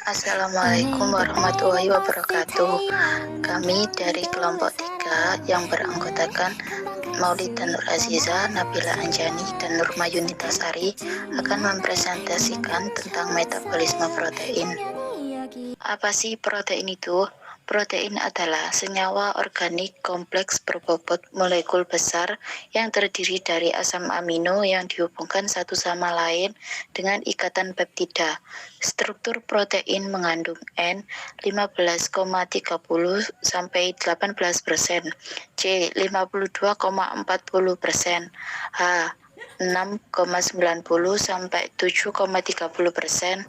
Assalamualaikum warahmatullahi wabarakatuh. Kami dari kelompok 3 yang beranggotakan Maulida Nur Aziza, Nabila Anjani, dan Nurma Yunitasari akan mempresentasikan tentang metabolisme protein. Apa sih protein itu? Protein adalah senyawa organik kompleks berbobot molekul besar yang terdiri dari asam amino yang dihubungkan satu sama lain dengan ikatan peptida. Struktur protein mengandung N 15,30 sampai 18%, C 52,40%, H 6,90 sampai 7,30%,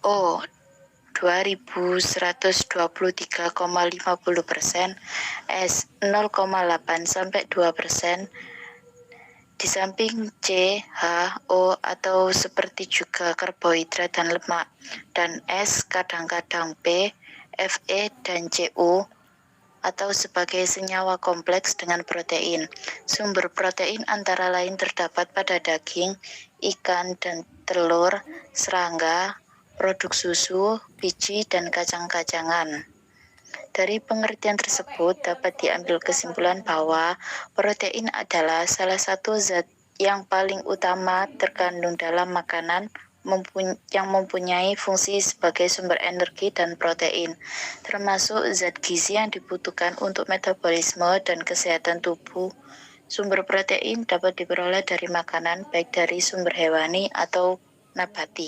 O 2123,50%, S 0,8 sampai 2%. Di samping C, H, O atau seperti juga karbohidrat dan lemak, dan S kadang-kadang B, F, E, dan CU atau sebagai senyawa kompleks dengan protein. Sumber protein antara lain terdapat pada daging, ikan dan telur, serangga, produk susu, biji, dan kacang-kacangan. Dari pengertian tersebut dapat diambil kesimpulan bahwa protein adalah salah satu zat yang paling utama terkandung dalam makanan yang mempunyai fungsi sebagai sumber energi dan protein, termasuk zat gizi yang dibutuhkan untuk metabolisme dan kesehatan tubuh. Sumber protein dapat diperoleh dari makanan, baik dari sumber hewani atau nabati.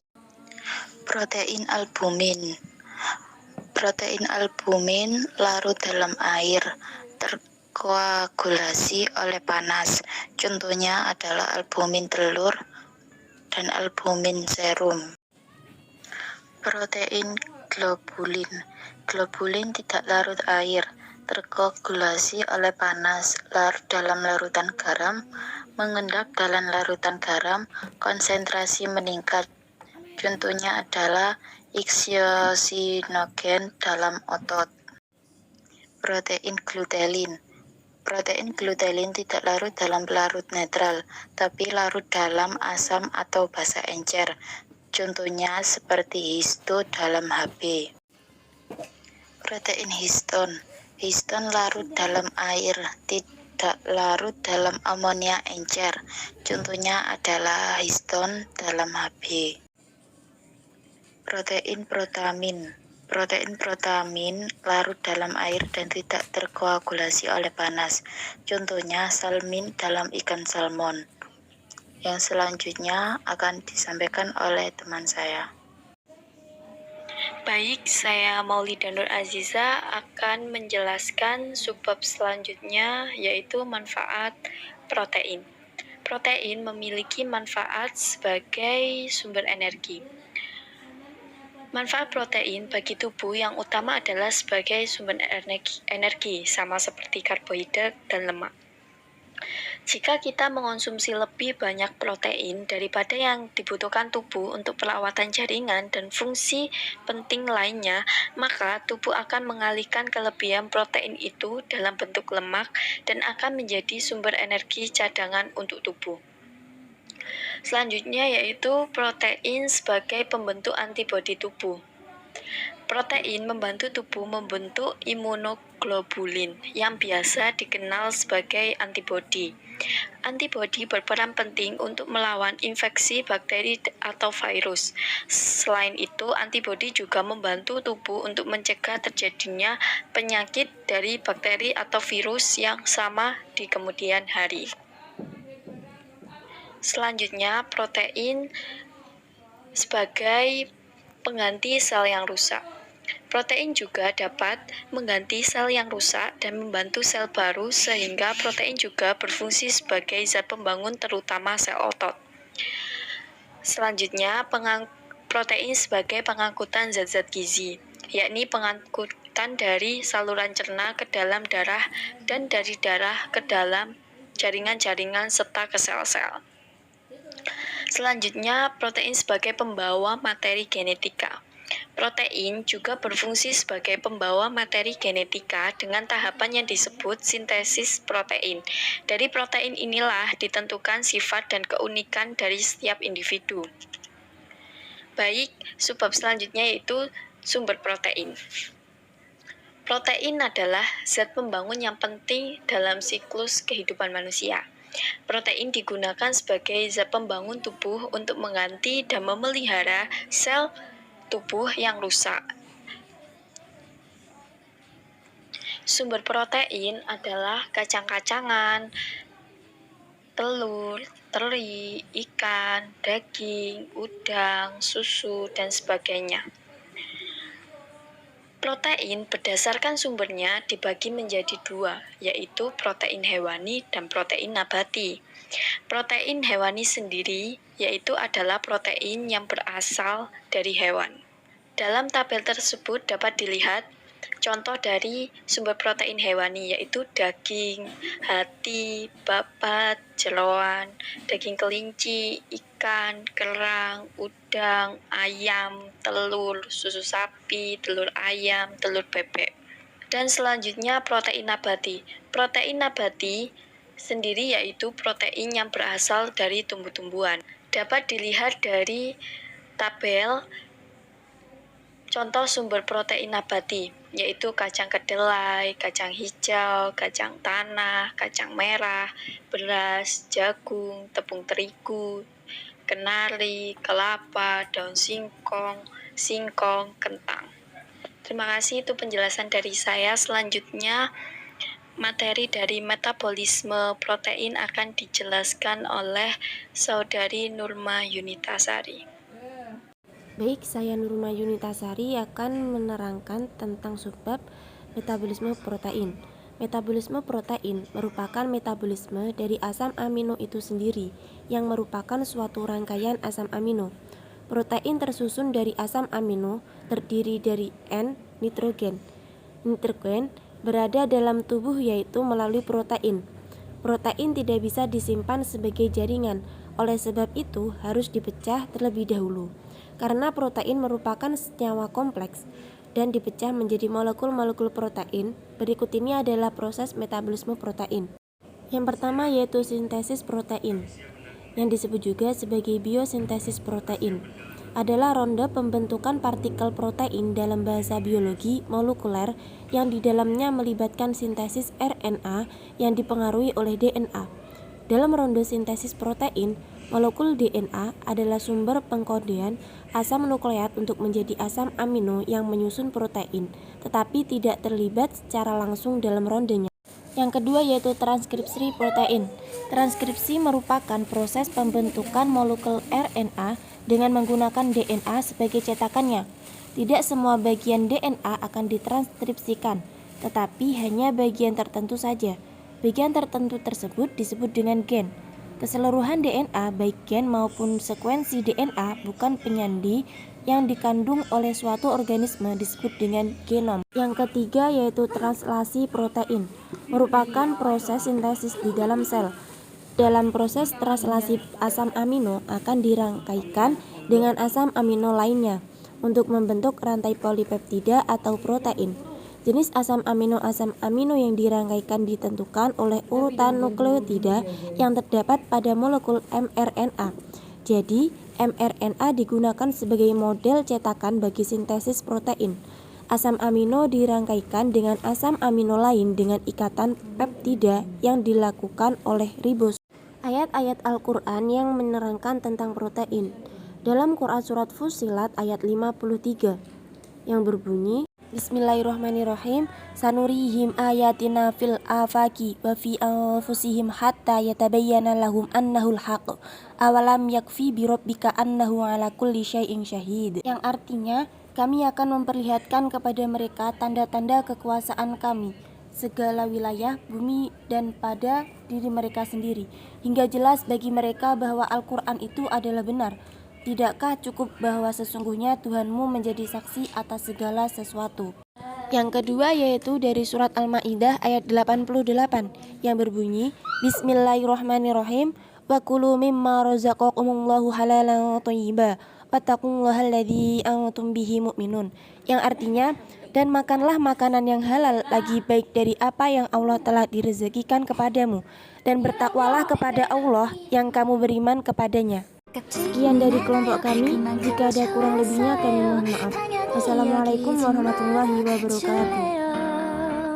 Protein albumin. Protein albumin larut dalam air, terkoagulasi oleh panas. Contohnya adalah albumin telur dan albumin serum. Protein globulin. Globulin tidak larut air, terkoagulasi oleh panas, larut dalam larutan garam, mengendap dalam larutan garam, konsentrasi meningkat. Contohnya adalah iksosinogen dalam otot. Protein glutein. Protein glutein tidak larut dalam pelarut netral, tapi larut dalam asam atau basa encer. Contohnya seperti histo dalam HB. Protein histon. Histon larut dalam air, tidak larut dalam amonia encer. Contohnya adalah histon dalam HB. Protein protamin. Protein protamin larut dalam air dan tidak terkoagulasi oleh panas. Contohnya salmin dalam ikan salmon. Yang selanjutnya akan disampaikan oleh teman saya. Baik, saya Maulida Nur Aziza akan menjelaskan subbab selanjutnya, yaitu manfaat protein. Protein memiliki manfaat sebagai sumber energi. Manfaat protein bagi tubuh yang utama adalah sebagai sumber energi, sama seperti karbohidrat dan lemak. Jika kita mengonsumsi lebih banyak protein daripada yang dibutuhkan tubuh untuk perawatan jaringan dan fungsi penting lainnya, maka tubuh akan mengalihkan kelebihan protein itu dalam bentuk lemak dan akan menjadi sumber energi cadangan untuk tubuh. Selanjutnya yaitu protein sebagai pembentuk antibodi tubuh. Protein membantu tubuh membentuk imunoglobulin yang biasa dikenal sebagai antibodi. Antibodi berperan penting untuk melawan infeksi bakteri atau virus. Selain itu, antibodi juga membantu tubuh untuk mencegah terjadinya penyakit dari bakteri atau virus yang sama di kemudian hari. Selanjutnya, protein sebagai pengganti sel yang rusak. Protein juga dapat mengganti sel yang rusak dan membantu sel baru, sehingga protein juga berfungsi sebagai zat pembangun terutama sel otot. Selanjutnya, protein sebagai pengangkutan zat-zat gizi, yakni pengangkutan dari saluran cerna ke dalam darah dan dari darah ke dalam jaringan-jaringan serta ke sel-sel. Selanjutnya, protein sebagai pembawa materi genetika. Protein juga berfungsi sebagai pembawa materi genetika dengan tahapan yang disebut sintesis protein. Dari protein inilah ditentukan sifat dan keunikan dari setiap individu. Baik, subbab selanjutnya yaitu Sumber protein. Protein adalah zat pembangun yang penting dalam siklus kehidupan manusia. Protein digunakan sebagai zat pembangun tubuh untuk mengganti dan memelihara sel tubuh yang rusak. Sumber protein adalah kacang-kacangan, telur, teri, ikan, daging, udang, susu, dan sebagainya. Protein berdasarkan sumbernya dibagi menjadi dua, yaitu protein hewani dan protein nabati. Protein hewani sendiri yaitu adalah protein yang berasal dari hewan. Dalam tabel tersebut dapat dilihat contoh dari sumber protein hewani yaitu daging, hati, babat, jeroan, daging kelinci, ikan, kerang, udang, ayam, telur, susu sapi, telur ayam, telur bebek. Dan selanjutnya protein nabati. Protein nabati sendiri yaitu protein yang berasal dari tumbuh-tumbuhan. Dapat dilihat dari tabel contoh sumber protein nabati, yaitu kacang kedelai, kacang hijau, kacang tanah, kacang merah, beras, jagung, tepung terigu, kenari, kelapa, daun singkong, kentang. Terima kasih, itu penjelasan dari saya. Selanjutnya, materi dari metabolisme protein akan dijelaskan oleh Saudari Nurma Yunitasari. Baik, saya Nurma Yunitasari akan menerangkan tentang subbab metabolisme protein. Metabolisme protein merupakan metabolisme dari asam amino itu sendiri, yang merupakan suatu rangkaian asam amino. Protein tersusun dari asam amino, terdiri dari N, nitrogen. Nitrogen berada dalam tubuh yaitu melalui protein. Protein tidak bisa disimpan sebagai jaringan, oleh sebab itu harus dipecah terlebih dahulu. Karena protein merupakan senyawa kompleks dan dipecah menjadi molekul-molekul protein, berikut ini adalah proses metabolisme protein. Yang pertama yaitu sintesis protein, yang disebut juga sebagai biosintesis protein, adalah ronde pembentukan partikel protein dalam bahasa biologi molekuler yang di dalamnya melibatkan sintesis RNA yang dipengaruhi oleh DNA. Dalam ronde sintesis protein, molekul DNA adalah sumber pengkodean asam nukleat untuk menjadi asam amino yang menyusun protein, tetapi tidak terlibat secara langsung dalam rondenya. Yang kedua yaitu transkripsi protein. Transkripsi merupakan proses pembentukan molekul RNA dengan menggunakan DNA sebagai cetakannya. Tidak semua bagian DNA akan ditranskripsikan, tetapi hanya bagian tertentu saja. Bagian tertentu tersebut disebut dengan gen. Keseluruhan DNA, baik gen maupun sekuensi DNA, bukan penyandi yang dikandung oleh suatu organisme disebut dengan genom. Yang ketiga yaitu translasi protein, merupakan proses sintesis di dalam sel. Dalam proses translasi asam amino akan dirangkaikan dengan asam amino lainnya untuk membentuk rantai polipeptida atau protein. Jenis asam amino yang dirangkaikan ditentukan oleh urutan nukleotida yang terdapat pada molekul mRNA. Jadi, mRNA digunakan sebagai model cetakan bagi sintesis protein. Asam amino dirangkaikan dengan asam amino lain dengan ikatan peptida yang dilakukan oleh ribos. Ayat-ayat Al-Quran yang menerangkan tentang protein. Dalam Quran Surat Fussilat ayat 53 yang berbunyi, Bismillahirrahmanirrahim, sanurihim ayatina fil afaki wa fi anfusihim hatta yatabayyana lahum annahul haq awalam yakfi birabbika annahu ala kulli syai'in syahid, yang artinya kami akan memperlihatkan kepada mereka tanda-tanda kekuasaan kami segala wilayah bumi dan pada diri mereka sendiri, hingga jelas bagi mereka bahwa Al-Quran itu adalah benar. Tidakkah cukup bahwa sesungguhnya Tuhanmu menjadi saksi atas segala sesuatu? Yang kedua yaitu dari surat Al-Maidah ayat 88 yang berbunyi, Bismillahirrahmanirrahim, wa kulu mimma razaqakumullahu halalan thayyiba wattaqullaha alladzi antum bihi mu'minun, yang artinya, dan makanlah makanan yang halal lagi baik dari apa yang Allah telah direzekikan kepadamu, dan bertakwalah kepada Allah yang kamu beriman kepadanya. Sekian dari kelompok kami. Jika ada kurang lebihnya kami mohon maaf. Wassalamualaikum warahmatullahi wabarakatuh.